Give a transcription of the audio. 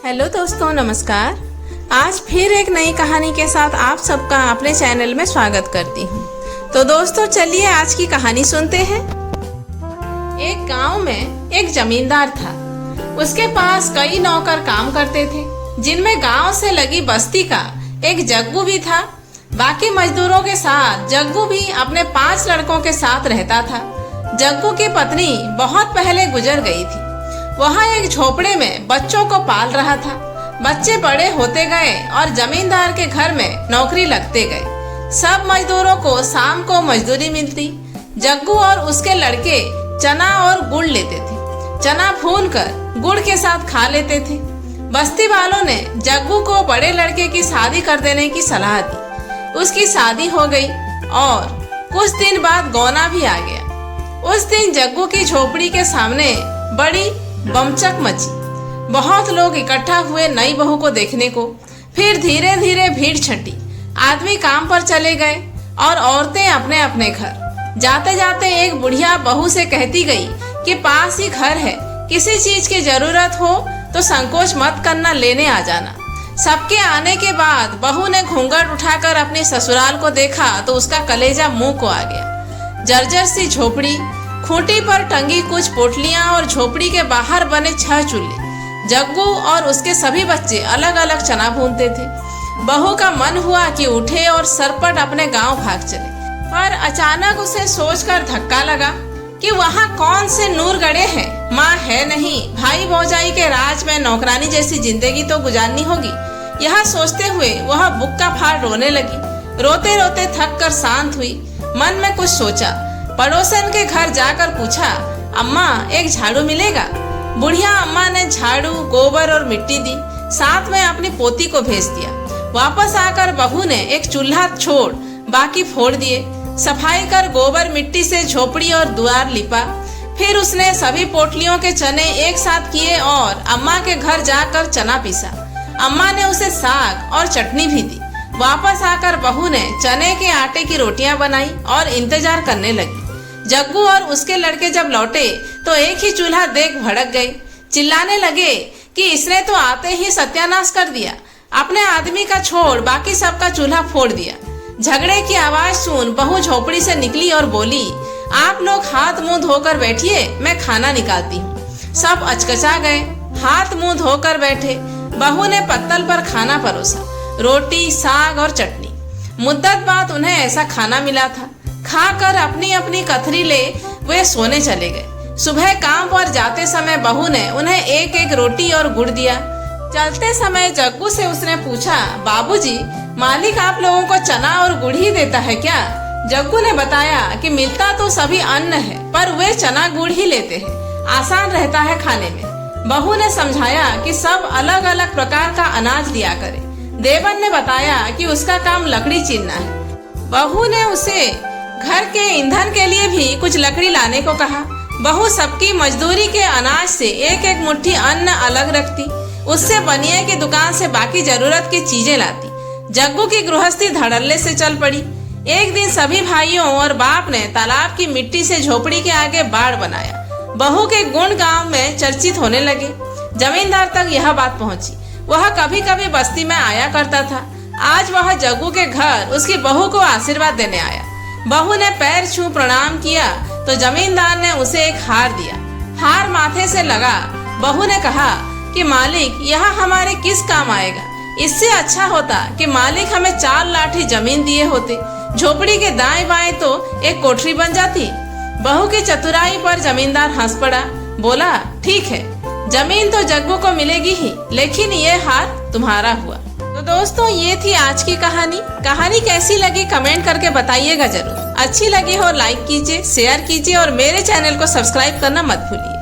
Hello दोस्तों, नमस्कार। आज फिर एक नई कहानी के साथ आप सबका अपने चैनल में स्वागत करती हूँ। तो दोस्तों चलिए आज की कहानी सुनते हैं। एक गांव में एक जमींदार था। उसके पास कई नौकर काम करते थे, जिनमें गांव से लगी बस्ती का एक जग्गू भी था। बाकी मजदूरों के साथ जग्गू भी अपने 5 लड़कों के साथ रहता था। जग्गू की पत्नी बहुत पहले गुजर गई थी। वहाँ एक झोपड़े में बच्चों को पाल रहा था। बच्चे बड़े होते गए और जमींदार के घर में नौकरी लगते गए। सब मजदूरों को शाम को मजदूरी मिलती। जग्गू और उसके लड़के चना और गुड़ लेते थे। चना भूनकर गुड़ के साथ खा लेते थे। बस्ती वालों ने जग्गू को बड़े लड़के की शादी कर देने की सलाह दी। उसकी शादी हो गई और कुछ दिन बाद गौना भी आ गया। उस दिन जग्गू की झोपड़ी के सामने बड़ी बमचक मची। बहुत लोग इकट्ठा हुए नई बहू को देखने को। फिर धीरे धीरे भीड़ छटी। आदमी काम पर चले गए और औरतें अपने अपने घर। जाते जाते एक बुढ़िया बहू से कहती गई कि पास ही घर है, किसी चीज की जरूरत हो तो संकोच मत करना, लेने आ जाना। सबके आने के बाद बहू ने घूंघट उठाकर अपनी ससुराल को देखा तो उसका कलेजा मुंह को आ गया। जर्जर सी झोपड़ी, खूंटी पर टंगी कुछ पोटलियां और झोपड़ी के बाहर बने 6 चूल्हे। जग्गू और उसके सभी बच्चे अलग अलग चना भूनते थे। बहू का मन हुआ कि उठे और सरपट अपने गांव भाग चले, पर अचानक उसे सोचकर धक्का लगा कि वहां कौन से नूर गड़े हैं। माँ है नहीं, भाई भौजाई के राज में नौकरानी जैसी जिंदगी तो गुजारनी होगी। यह सोचते हुए वह बुक्का फाड़ रोने लगी। रोते रोते थक कर शांत हुई। मन में कुछ सोचा। पड़ोसन के घर जाकर पूछा, अम्मा एक झाड़ू मिलेगा? बुढ़िया अम्मा ने झाड़ू, गोबर और मिट्टी दी। साथ में अपनी पोती को भेज दिया। वापस आकर बहू ने एक चूल्हा छोड़ बाकी फोड़ दिए। सफाई कर गोबर मिट्टी से झोपड़ी और द्वार लिपा। फिर उसने सभी पोटलियों के चने एक साथ किए और अम्मा के घर जाकर चना पीसा। अम्मा ने उसे साग और चटनी भी दी। वापस आकर बहू ने चने के आटे की रोटियां बनाई और इंतजार करने लगी। जग्गू और उसके लड़के जब लौटे तो एक ही चूल्हा देख भड़क गए। चिल्लाने लगे कि इसने तो आते ही सत्यानाश कर दिया। अपने आदमी का छोड़ बाकी सबका चूल्हा फोड़ दिया। झगड़े की आवाज सुन बहू झोपड़ी से निकली और बोली, आप लोग हाथ मुंह धोकर बैठिए, मैं खाना निकालती हूँ। सब अचकचा गए, हाथ मुंह धोकर बैठे। बहू ने पत्तल पर खाना परोसा, रोटी, साग और चटनी। मुद्दत बाद उन्हें ऐसा खाना मिला था। खाकर अपनी अपनी कथरी ले वे सोने चले गए। सुबह काम पर जाते समय बहू ने उन्हें एक एक रोटी और गुड़ दिया। चलते समय जग्गू से उसने पूछा, बाबूजी, मालिक आप लोगों को चना और गुड़ ही देता है क्या? जग्गू ने बताया कि मिलता तो सभी अन्न है, पर वे चना गुड़ ही लेते हैं, आसान रहता है खाने में। बहू ने समझाया कि सब अलग अलग प्रकार का अनाज दिया करे। देवन ने बताया कि उसका काम लकड़ी चीरना है। बहू ने उसे घर के ईंधन के लिए भी कुछ लकड़ी लाने को कहा। बहू सबकी मजदूरी के अनाज से एक एक मुट्ठी अन्न अलग रखती। उससे बनिए की दुकान से बाकी जरूरत की चीजें लाती। जग्गू की गृहस्थी धड़ल्ले से चल पड़ी। एक दिन सभी भाइयों और बाप ने तालाब की मिट्टी से झोपड़ी के आगे बाड़ बनाया। बहू के गुण गांव में चर्चित होने लगे। जमींदार तक यह बात पहुंची। वह कभी कभी बस्ती में आया करता था। आज वह जग्गू के घर उसकी बहू को आशीर्वाद देने आया। बहू ने पैर छू प्रणाम किया तो जमींदार ने उसे एक हार दिया। हार माथे से लगा। बहू ने कहा कि मालिक, यह हमारे किस काम आएगा? इससे अच्छा होता कि मालिक हमें 4 लाठी जमीन दिए होते। झोपड़ी के दाएं बाएं तो एक कोठरी बन जाती। बहू की चतुराई पर जमींदार हंस पड़ा। बोला, ठीक है, जमीन तो जग्गू को मिलेगी ही, लेकिन ये हार तुम्हारा हुआ। तो दोस्तों ये थी आज की कहानी। कहानी कैसी लगी कमेंट करके बताइएगा जरूर। अच्छी लगी हो लाइक कीजिए, शेयर कीजिए और मेरे चैनल को सब्सक्राइब करना मत भूलिए।